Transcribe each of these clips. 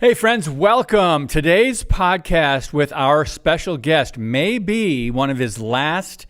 Hey friends, welcome. Today's podcast with our special guest may be one of his last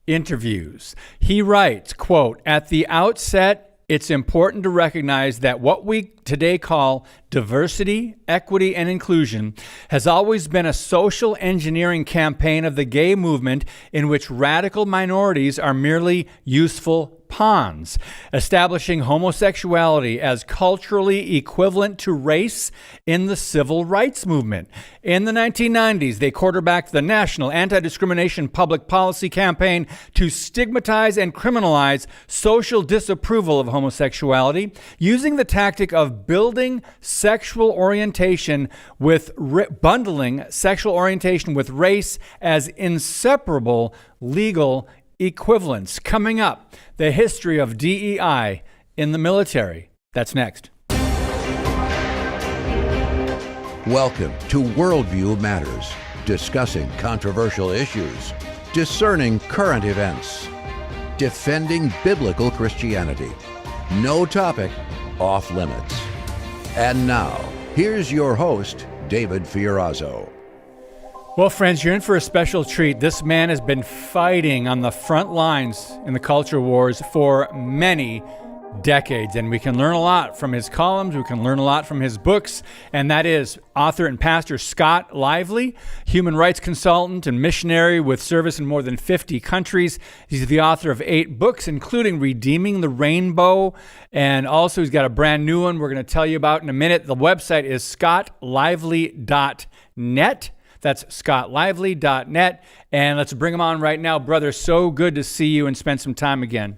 interviews. He writes, quote, "At the outset, it's important to recognize that what we today call diversity, equity, and inclusion has always been a social engineering campaign of the gay movement in which radical minorities are merely useful pawns, establishing homosexuality as culturally equivalent to race in the civil rights movement. In the 1990s, they quarterbacked the national anti-discrimination public policy campaign to stigmatize and criminalize social disapproval of homosexuality, using the tactic of bundling sexual orientation with race as inseparable legal equivalents." Coming up, the history of DEI in the military. That's next. Welcome to Worldview Matters, discussing controversial issues, discerning current events, defending biblical Christianity. No topic off limits. And now, here's your host, David Fiorazzo. Well, friends, you're in for a special treat. This man has been fighting on the front lines in the culture wars for many decades, and we can learn a lot from his columns. We can learn a lot from his books, and that is author and pastor Scott Lively, human rights consultant and missionary with service in more than 50 countries. He's the author of 8 books, including Redeeming the Rainbow, and also he's got a brand new one we're going to tell you about in a minute. The website is scottlively.net. That's scottlively.net. And let's bring him on right now. Brother, so good to see you and spend some time again.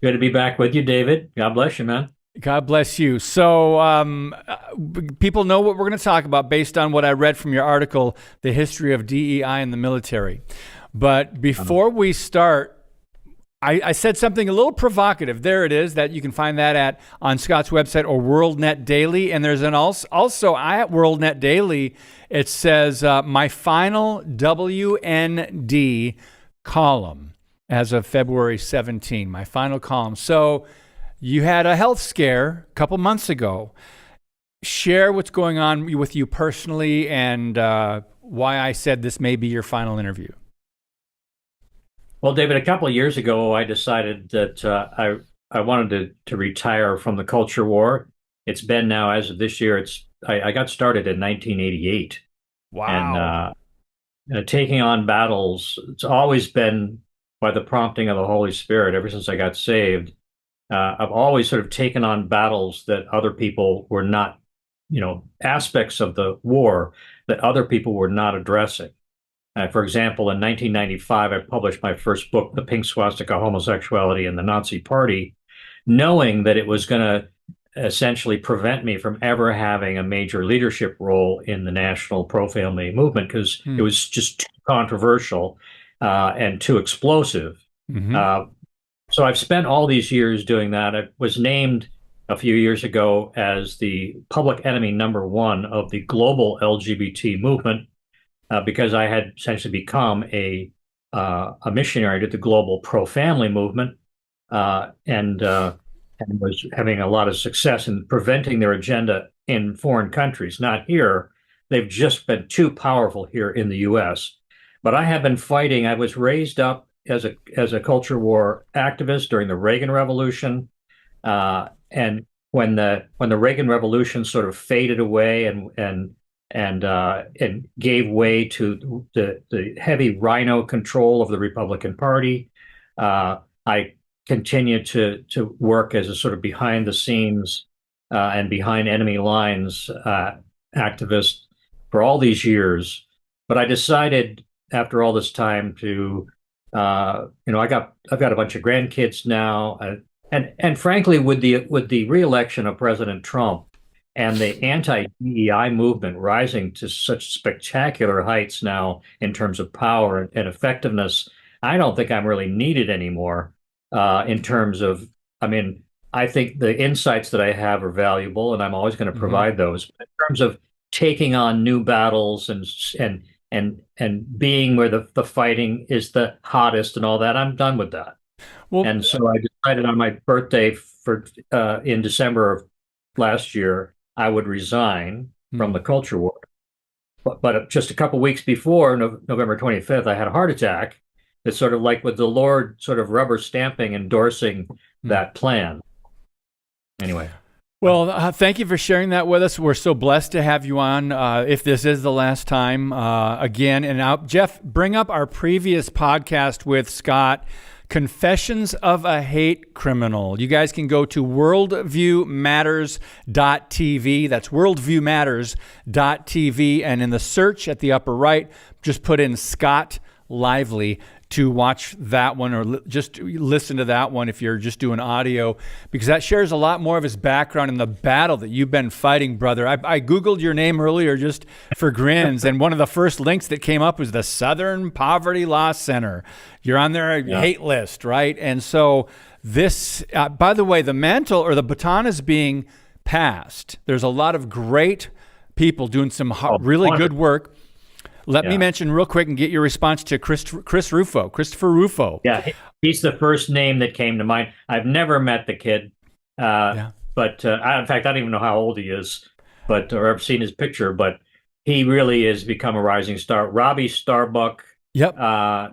Good to be back with you, David. God bless you, man. God bless you. So people know what we're going to talk about based on what I read from your article, The History of DEI in the Military. But before we start, I said something a little provocative. There it is. That you can find that on Scott's website or WorldNet Daily. And there's an also at WorldNet Daily, it says my final WND column as of February 17, my final column. So you had a health scare a couple months ago. Share what's going on with you personally and why I said this may be your final interview. Well, David, a couple of years ago, I decided that I wanted to retire from the culture war. It's been now, as of this year, I got started in 1988. Wow. And taking on battles, it's always been by the prompting of the Holy Spirit ever since I got saved. I've always sort of taken on battles that other people were not, aspects of the war that other people were not addressing. For example, in 1995, I published my first book, The Pink Swastika, Homosexuality and the Nazi Party, knowing that it was going to essentially prevent me from ever having a major leadership role in the national pro-family movement because it was just too controversial and too explosive. Mm-hmm. So I've spent all these years doing that. I was named a few years ago as the public enemy #1 of the global LGBT movement. Because I had essentially become a missionary to the global pro-family movement and was having a lot of success in preventing their agenda in foreign countries, not here. They've just been too powerful here in the U.S. But I have been fighting. I was raised up as a culture war activist during the Reagan Revolution, and when the Reagan Revolution sort of faded away and gave way to the heavy rhino control of the Republican Party. I continued to work as a sort of behind the scenes and behind enemy lines activist for all these years. But I decided after all this time to, I've got a bunch of grandkids now, and frankly, with the re-election of President Trump and the anti-DEI movement rising to such spectacular heights now in terms of power and effectiveness, I don't think I'm really needed anymore in terms of, I think the insights that I have are valuable and I'm always going to provide those. But in terms of taking on new battles and being where the fighting is the hottest and all that, I'm done with that. Well, and so I decided on my birthday in December of last year, I would resign from the culture war. But just a couple weeks before November 25th, I had a heart attack. It's sort of like with the Lord sort of rubber stamping, endorsing that plan. Anyway. Well, thank you for sharing that with us. We're so blessed to have you on. If this is the last time, again, and now, Jeff, bring up our previous podcast with Scott, Confessions of a Hate Criminal. You guys can go to worldviewmatters.tv. That's worldviewmatters.tv. And in the search at the upper right, just put in Scott Lively to watch that one, or just listen to that one if you're just doing audio, because that shares a lot more of his background in the battle that you've been fighting, brother. I Googled your name earlier just for grins, and one of the first links that came up was the Southern Poverty Law Center. You're on their hate list, right? And so this, by the way, the mantle or the baton is being passed. There's a lot of great people doing some really good work. Let me mention real quick and get your response to Christopher Rufo. Yeah, he's the first name that came to mind. I've never met the kid, but in fact, I don't even know how old he is, or I've seen his picture. But he really has become a rising star. Robbie Starbuck. Yep. I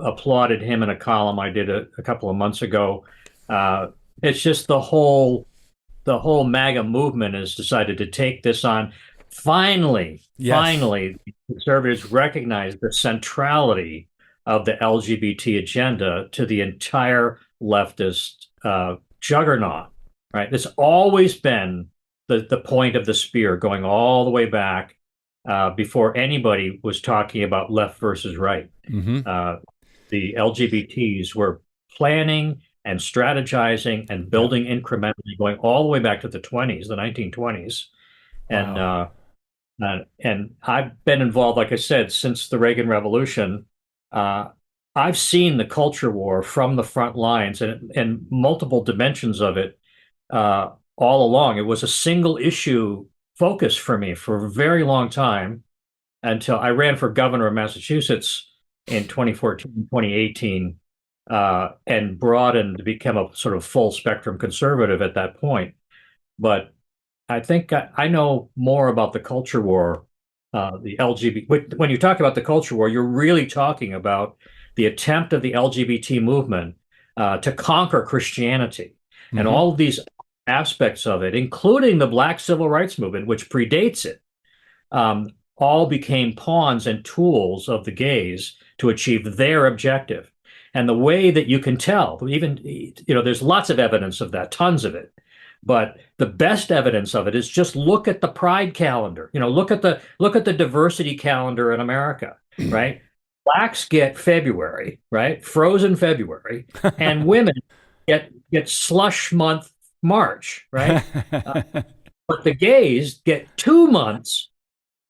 applauded him in a column I did a couple of months ago. It's just the whole MAGA movement has decided to take this on. Finally, conservatives recognize the centrality of the LGBT agenda to the entire leftist juggernaut, right? It's always been the point of the spear, going all the way back before anybody was talking about left versus right. The LGBTs were planning and strategizing and building incrementally, going all the way back to the 1920s. Wow. And I've been involved, like I said, since the Reagan Revolution. I've seen the culture war from the front lines and multiple dimensions of it all along. It was a single issue focus for me for a very long time, until I ran for governor of Massachusetts in 2014, 2018, and broadened to become a sort of full spectrum conservative at that point. But I think I know more about the culture war, the LGBT. When you talk about the culture war, you're really talking about the attempt of the LGBT movement to conquer Christianity, and all of these aspects of it, including the Black Civil Rights Movement, which predates it, all became pawns and tools of the gays to achieve their objective. And the way that you can tell, even, there's lots of evidence of that, tons of it. But the best evidence of it is just look at the Pride calendar. Look at the diversity calendar in America, right? Blacks get February, right? Frozen February, and women get slush month March, right? But the gays get 2 months,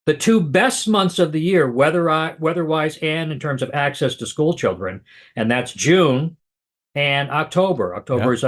the two best months of the year, weather-wise and in terms of access to school children, and that's June and October. October is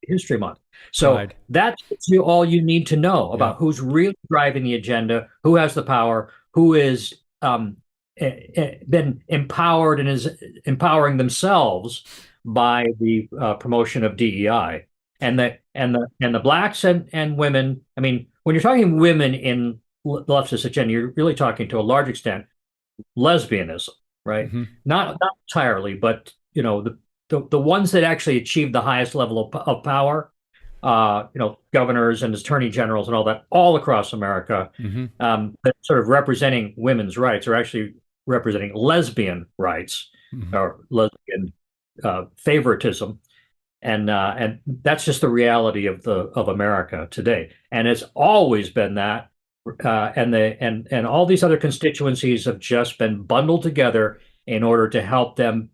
History Month. So that gives you all you need to know about who's really driving the agenda, who has the power, who is been empowered and is empowering themselves by the promotion of DEI, and the blacks and women. I mean, when you're talking women in the leftist agenda, you're really talking to a large extent lesbianism, right? Not entirely, but the ones that actually achieve the highest level of power. Governors and attorney generals and all that, all across America, that sort of representing women's rights, are actually representing lesbian rights or lesbian favoritism, and that's just the reality of America today. And it's always been that, and all these other constituencies have just been bundled together in order to help them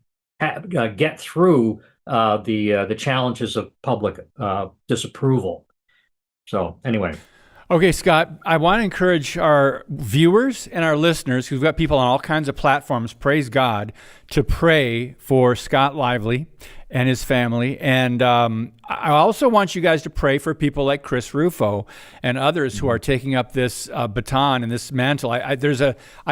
get through the challenges of public disapproval. So anyway. Okay, Scott, I want to encourage our viewers and our listeners, who've got people on all kinds of platforms, praise God, to pray for Scott Lively and his family. And I also want you guys to pray for people like Chris Rufo and others who are taking up this baton and this mantle. I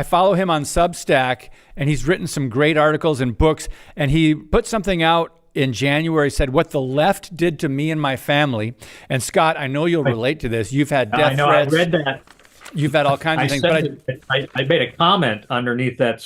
follow him on Substack, and he's written some great articles and books, and he put something out in January said, "What the left did to me and my family." And Scott, I know you'll relate to this. You've had death threats. I read that. You've had all kinds of things. But I made a comment underneath that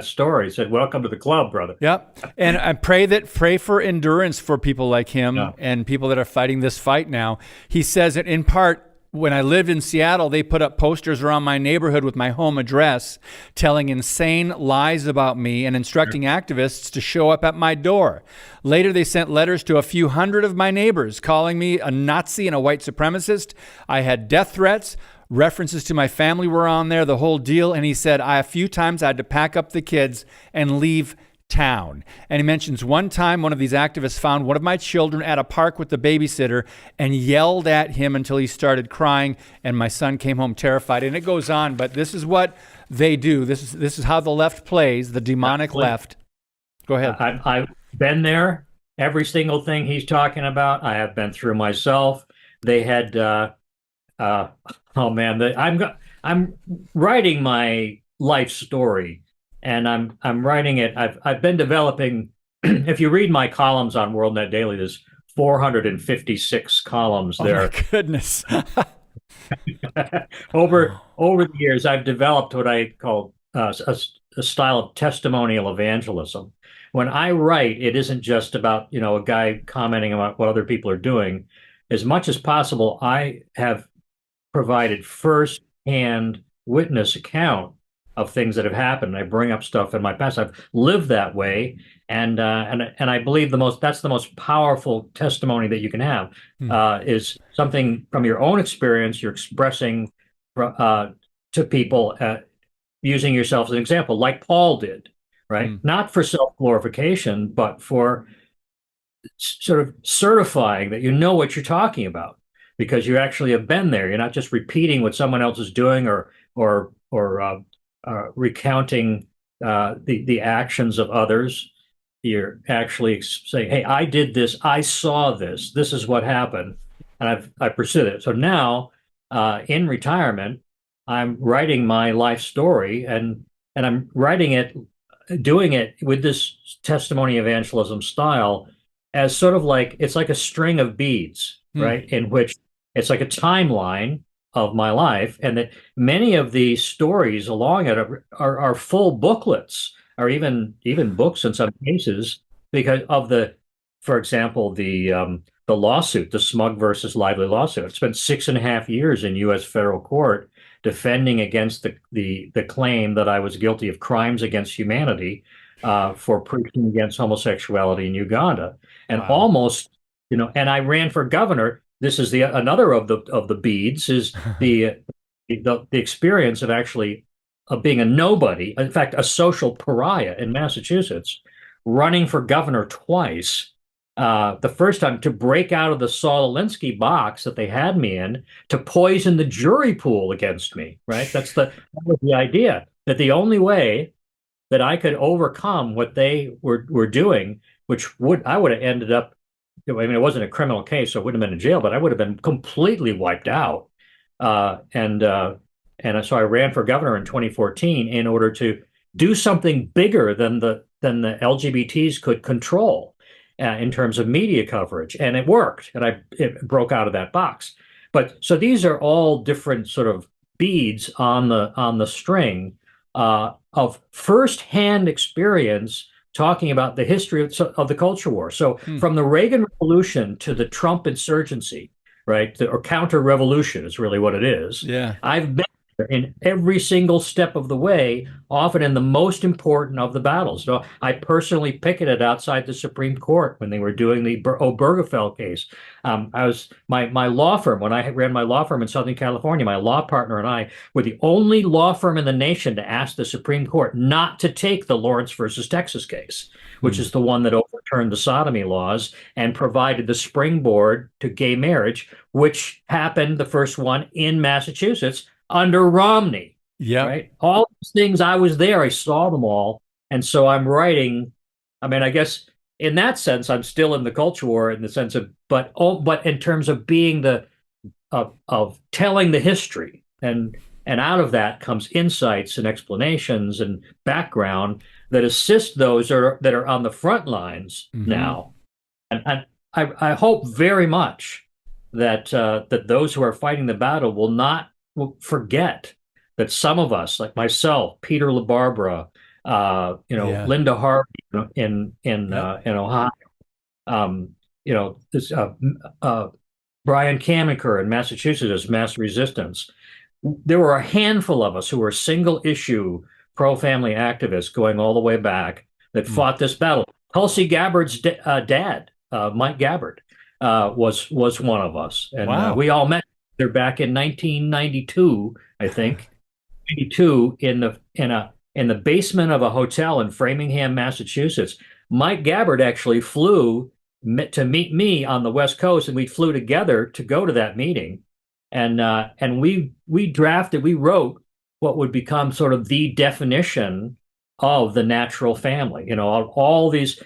story. It said, "Welcome to the club, brother." Yep. And I pray for endurance for people like him and people that are fighting this fight now. He says that in part, when I lived in Seattle, they put up posters around my neighborhood with my home address, telling insane lies about me and instructing activists to show up at my door. Later, they sent letters to a few hundred of my neighbors, calling me a Nazi and a white supremacist. I had death threats. References to my family were on there, the whole deal. And he said, a few times I had to pack up the kids and leave town. And he mentions one time one of these activists found one of my children at a park with the babysitter and yelled at him until he started crying, and my son came home terrified. And it goes on, but this is what they do. This is how the left plays, the demonic left. Go ahead. I've been there. Every single thing he's talking about, I have been through myself. They had, oh man, I'm writing my life story. And I'm writing it. I've been developing. If you read my columns on WorldNet Daily, there's 456 columns there. Oh my goodness! Over the years, I've developed what I call a style of testimonial evangelism. When I write, it isn't just about a guy commenting about what other people are doing. As much as possible, I have provided first-hand witness account of things that have happened. I bring up stuff in my past. I've lived that way, and I believe that's the most powerful testimony that you can have is something from your own experience you're expressing to people, using yourself as an example, like Paul did, right? Not for self-glorification, but for sort of certifying that you know what you're talking about because you actually have been there. You're not just repeating what someone else is doing or recounting the actions of others. You're actually saying, "Hey, I did this. I saw this. This is what happened," and I pursued it. So now, in retirement, I'm writing my life story, and I'm writing it, doing it with this testimony evangelism style, as sort of like it's like a string of beads, right? In which it's like a timeline of my life, and that many of the stories along it are full booklets, or even books in some cases, because of for example, the lawsuit, the Smug versus Lively lawsuit. I spent 6.5 years in U.S. federal court defending against the claim that I was guilty of crimes against humanity for preaching against homosexuality in Uganda, and almost, and I ran for governor. This is another of the beads is the experience of actually being a nobody, in fact, a social pariah in Massachusetts, running for governor twice. The first time to break out of the Saul Alinsky box that they had me in, to poison the jury pool against me. Right, that was the idea, that the only way that I could overcome what they were doing, which I would have ended up. I mean, it wasn't a criminal case, so I wouldn't have been in jail, but I would have been completely wiped out. And so I ran for governor in 2014 in order to do something bigger than the LGBTs could control in terms of media coverage, and it worked. And it broke out of that box. But so these are all different sort of beads on the string of firsthand experience, talking about the history of the culture war. So from the Reagan Revolution to the Trump insurgency, right, or counter-revolution is really what it is. Yeah, I've been there in every single step of the way, often in the most important of the battles. So I personally picketed outside the Supreme Court when they were doing the Obergefell case. I was my law firm, when I ran my law firm in Southern California, my law partner and I were the only law firm in the nation to ask the Supreme Court not to take the Lawrence versus Texas case, which is the one that overturned the sodomy laws and provided the springboard to gay marriage, which happened, the first one, in Massachusetts under Romney. Yeah. Right. All these things, I was there. I saw them all. And so I'm writing. I mean, I guess in that sense, I'm still in the culture war in the sense of, but in terms of being of telling the history, and out of that comes insights and explanations and background that assist those that are on the front lines now, And I hope very much that that those who are fighting the battle will forget that some of us, like myself, Peter LaBarbera, Yeah. Linda Harvey Yep. in Ohio, this Brian Kamiker in Massachusetts as Mass Resistance. There were a handful of us who were single issue pro-family activists going all the way back that Mm. fought this battle. Tulsi Gabbard's dad, Mike Gabbard, was one of us, and Wow. we all met there back in 1992, I think, 92 in the basement of a hotel in Framingham, Massachusetts. Mike Gabbard actually flew to meet me on the West Coast, and we flew together to go to that meeting. And we wrote what would become sort of the definition of the natural family. All these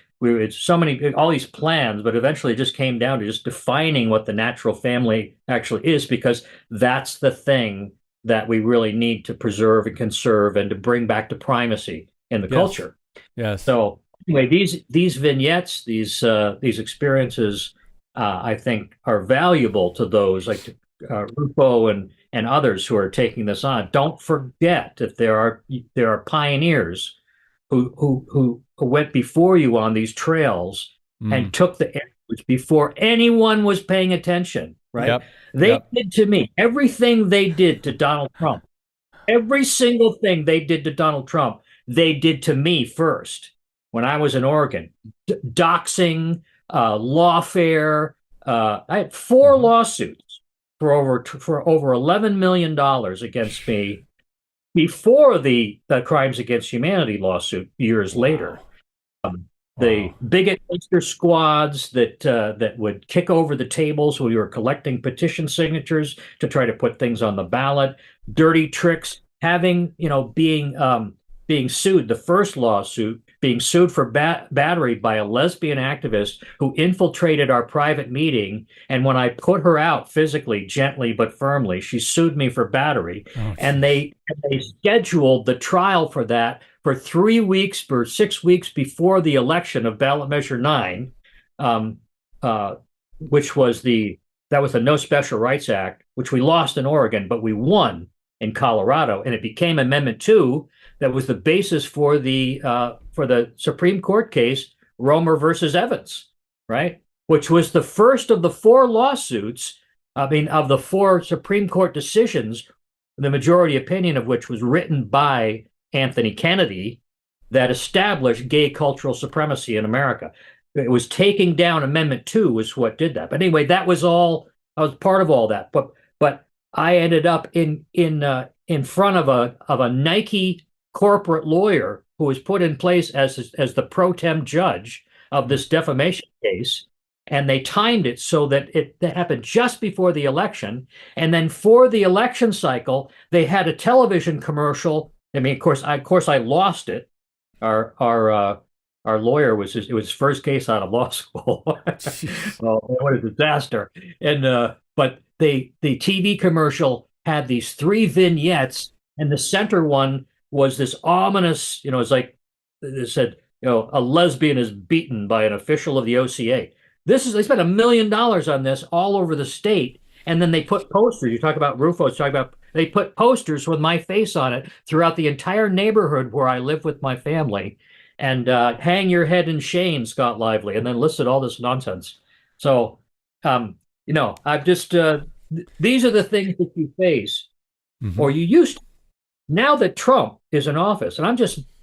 all these plans, but eventually it just came down to just defining what the natural family actually is, because that's the thing that we really need to preserve and conserve and to bring back to primacy in the Yes. culture. Yes. So anyway, these vignettes, these experiences, I think, are valuable to those like Rufo and others who are taking this on. Don't forget that there are pioneers who went before you on these trails Mm. and took the airwaves before anyone was paying attention. Right? Yep. They Yep. did to me everything they did to Donald Trump. Every single thing they did to Donald Trump, they did to me first when I was in Oregon. Doxing, lawfare. I had four Mhm. lawsuits for over $11 million against me before the Crimes Against Humanity lawsuit years later. Wow. The Wow. bigot poster squads that would kick over the tables when we were collecting petition signatures to try to put things on the ballot, dirty tricks, being sued, the first lawsuit being sued for battery by a lesbian activist who infiltrated our private meeting, and when I put her out physically, gently but firmly, she sued me for battery, Oh, and geez. they scheduled the trial for that for 3 weeks or 6 weeks before the election of ballot measure 9, um, uh, which was the No Special Rights Act, which we lost in Oregon, but we won in Colorado, and it became Amendment 2 that was the basis for the Supreme Court case Romer versus Evans, right? Which was the first of the four lawsuits, of the four Supreme Court decisions, the majority opinion of which was written by Anthony Kennedy, that established gay cultural supremacy in America. It was taking down Amendment 2 was what did that. But anyway, I was part of all that. But I ended up in front of a Nike corporate lawyer who was put in place as the pro tem judge of this defamation case. And they timed it so that that happened just before the election. And then for the election cycle, they had a television commercial. I mean, of course, I lost it. Our lawyer it was his first case out of law school. Jeez. Oh, what a disaster! And but the TV commercial had these three vignettes, and the center one was this ominous. It's like it said, a lesbian is beaten by an official of the OCA. They spent $1 million on this all over the state, and then they put posters. You talk about Rufo. They put posters with my face on it throughout the entire neighborhood where I live with my family, and hang your head in shame, Scott Lively, and then listed all this nonsense. So, I've just these are the things that you face, Mhm. or you used to. Now that Trump is in office, and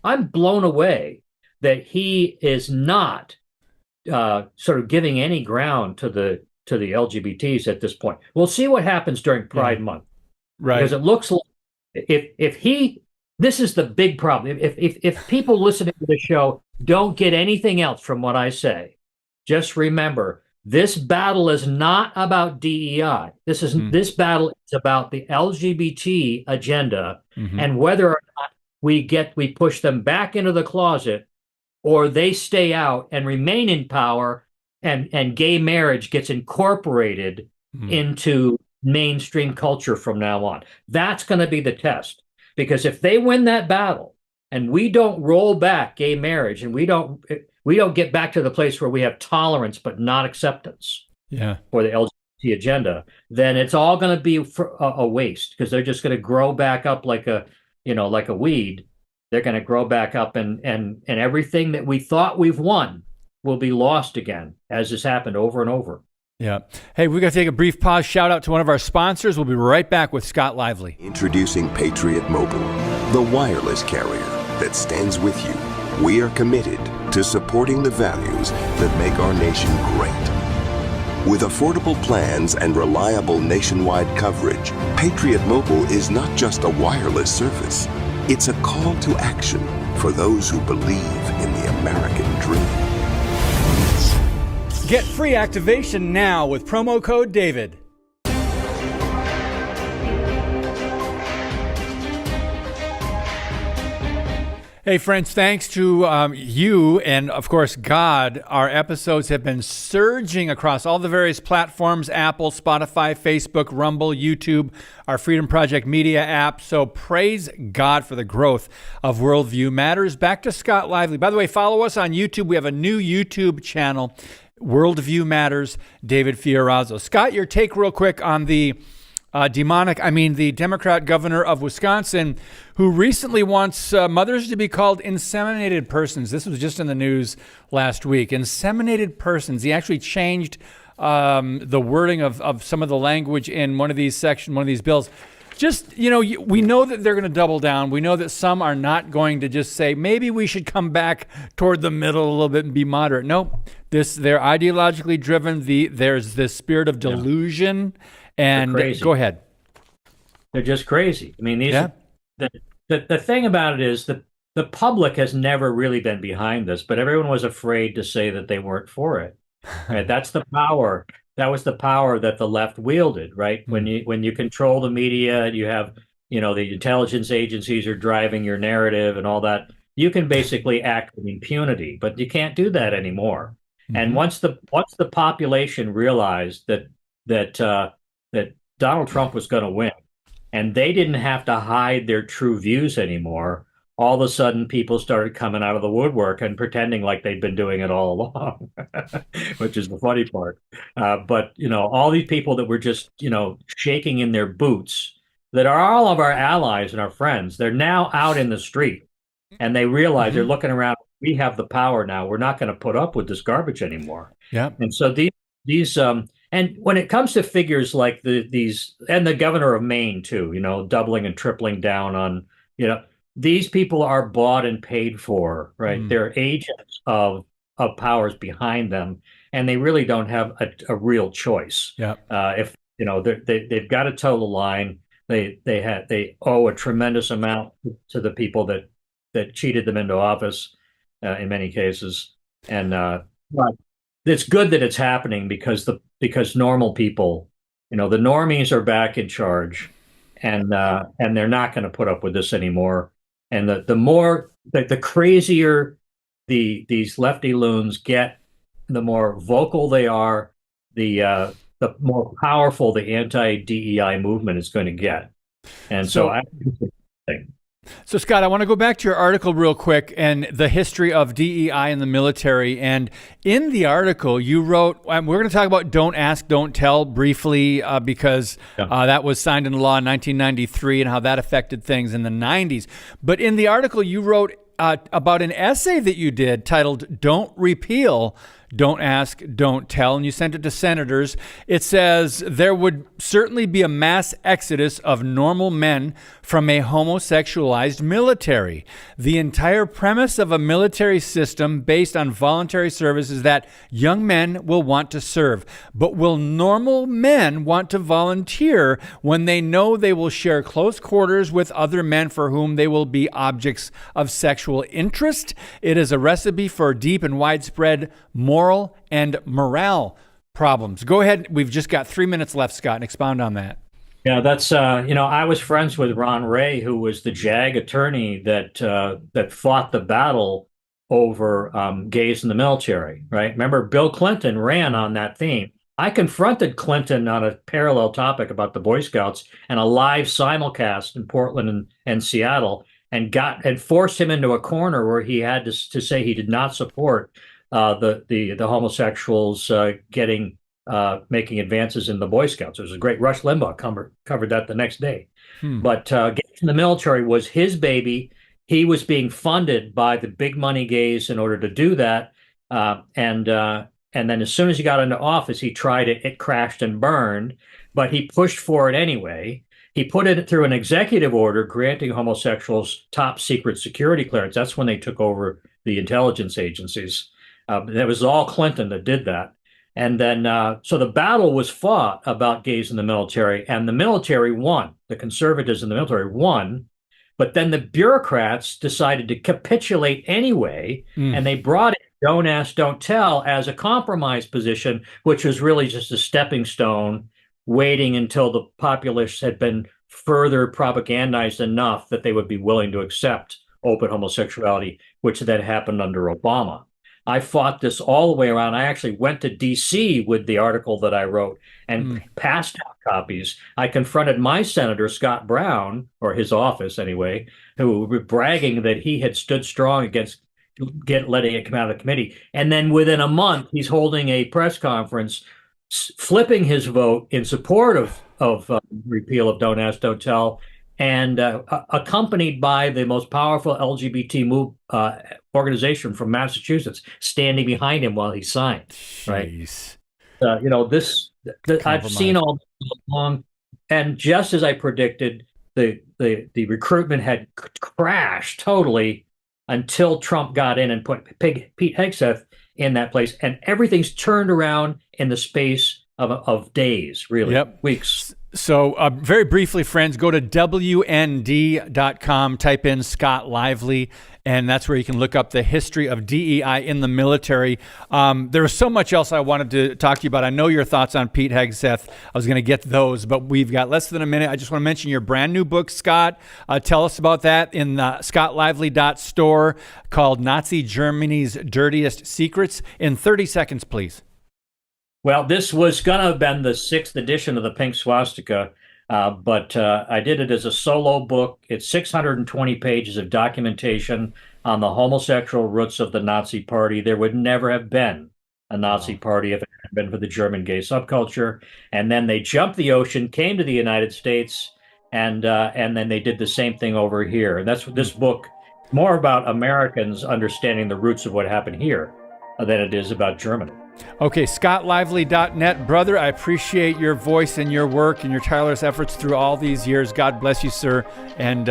I'm blown away that he is not sort of giving any ground to the LGBTs at this point. We'll see what happens during Yeah. Pride Month, because Right. it looks like if he this is the big problem. If people listening to the show don't get anything else from what I say, just remember this battle is not about DEI. Mm. This battle is about the LGBT agenda, Mhm. and whether or not we push them back into the closet, or they stay out and remain in power, and gay marriage gets incorporated Mm. into mainstream culture from now on. That's going to be the test. Because if they win that battle and we don't roll back gay marriage, and we we don't get back to the place where we have tolerance but not acceptance for the LGBT agenda, then it's all going to be a waste, because they're just going to grow back up like a weed. They're going to grow back up, and everything that we thought we've won will be lost again, as has happened over and over. Yeah. Hey, we got to take a brief pause. Shout out to one of our sponsors. We'll be right back with Scott Lively. Introducing Patriot Mobile, the wireless carrier that stands with you. We are committed to supporting the values that make our nation great. With affordable plans and reliable nationwide coverage, Patriot Mobile is not just a wireless service. It's a call to action for those who believe in the American dream. Get free activation now with promo code David. Hey, friends, thanks to you and, of course, God, our episodes have been surging across all the various platforms: Apple, Spotify, Facebook, Rumble, YouTube, our Freedom Project media app. So praise God for the growth of Worldview Matters. Back to Scott Lively. By the way, follow us on YouTube. We have a new YouTube channel, Worldview Matters, David Fiorazzo. Scott, your take real quick on the the Democrat governor of Wisconsin, who recently wants mothers to be called inseminated persons. This was just in the news last week. Inseminated persons. He actually changed the wording of some of the language in one of these bills. Just, we know that they're going to double down. We know that some are not going to just say, maybe we should come back toward the middle a little bit and be moderate. No, they're ideologically driven. There's this spirit of delusion. And go ahead. They're just crazy. I mean, the thing about it is that the public has never really been behind this, but everyone was afraid to say that they weren't for it. Right? That's the power. That was the power that the left wielded, right? Mm-hmm. When you control the media, you have, the intelligence agencies are driving your narrative and all that. You can basically act with impunity, but you can't do that anymore. Mm-hmm. And once the population realized that Donald Trump was going to win, and they didn't have to hide their true views anymore, all of a sudden people started coming out of the woodwork and pretending like they'd been doing it all along, which is the funny part. But all these people that were just, shaking in their boots, that are all of our allies and our friends, they're now out in the street, and they realize they're looking around. We have the power now. We're not going to put up with this garbage anymore. Yeah. And so these and when it comes to figures like these, and the governor of Maine too, doubling and tripling down on, these people are bought and paid for, right? Mm. They're agents of powers behind them, and they really don't have a real choice. Yeah. If they've got to toe the line, they owe a tremendous amount to the people that cheated them into office, in many cases, and but it's good that it's happening because normal people, the normies are back in charge, and they're not going to put up with this anymore. And the crazier these lefty loons get, the more vocal they are, the more powerful the anti-DEI movement is going to get. And so I think it's a thing. So, Scott, I want to go back to your article real quick and the history of DEI in the military. And in the article, you wrote, we're going to talk about Don't Ask, Don't Tell briefly, because that was signed into law in 1993 and how that affected things in the 90s. But in the article, you wrote about an essay that you did titled Don't Repeal, Don't Ask, Don't Tell, and you sent it to senators. It says there would certainly be a mass exodus of normal men from a homosexualized military. The entire premise of a military system based on voluntary service is that young men will want to serve. But will normal men want to volunteer when they know they will share close quarters with other men for whom they will be objects of sexual interest? It is a recipe for deep and widespread moral and morale problems. Go ahead. We've just got 3 minutes left, Scott, and expound on that. Yeah, that's, I was friends with Ron Ray, who was the JAG attorney that fought the battle over gays in the military, right? Remember, Bill Clinton ran on that theme. I confronted Clinton on a parallel topic about the Boy Scouts and a live simulcast in Portland and Seattle, and forced him into a corner where he had to say he did not support the homosexuals making advances in the Boy Scouts. There was a great Rush Limbaugh covered that the next day. But gays in the military was his baby. He was being funded by the big money gays in order to do that. And then as soon as he got into office, he tried it. It crashed and burned, but he pushed for it anyway. He put it through an executive order granting homosexuals top secret security clearance. That's when they took over the intelligence agencies. It was all Clinton that did that. And then, so the battle was fought about gays in the military, and the military won. The conservatives in the military won. But then the bureaucrats decided to capitulate anyway, and they brought in Don't Ask, Don't Tell as a compromise position, which was really just a stepping stone, waiting until the populace had been further propagandized enough that they would be willing to accept open homosexuality, which then happened under Obama. I fought this all the way around. I actually went to D.C. with the article that I wrote and passed out copies. I confronted my senator, Scott Brown, or his office anyway, who were bragging that he had stood strong against letting it come out of the committee. And then within a month, he's holding a press conference, flipping his vote in support of repeal of Don't Ask, Don't Tell, and accompanied by the most powerful LGBT organization from Massachusetts standing behind him while he signed. Jeez. Right? This I've seen all this along, and just as I predicted, the recruitment had crashed totally until Trump got in and put Pete Hegseth in that place, and everything's turned around in the space of days, really, weeks. So very briefly, friends, go to WND.com, type in Scott Lively, and that's where you can look up the history of DEI in the military. There was so much else I wanted to talk to you about. I know your thoughts on Pete Hegseth. I was going to get to those, but we've got less than a minute. I just want to mention your brand new book, Scott. Tell us about that in the scottlively.store called Nazi Germany's Dirtiest Secrets. In 30 seconds, please. Well, this was going to have been the 6th edition of the Pink Swastika, but I did it as a solo book. It's 620 pages of documentation on the homosexual roots of the Nazi Party. There would never have been a Nazi Party if it hadn't been for the German gay subculture. And then they jumped the ocean, came to the United States, and then they did the same thing over here. And that's this book, more about Americans understanding the roots of what happened here than it is about Germany. Okay, scottlively.net. Brother, I appreciate your voice and your work and your tireless efforts through all these years. God bless you, sir, and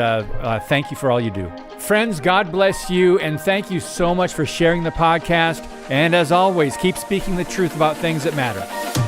thank you for all you do. Friends, God bless you, and thank you so much for sharing the podcast. And as always, keep speaking the truth about things that matter.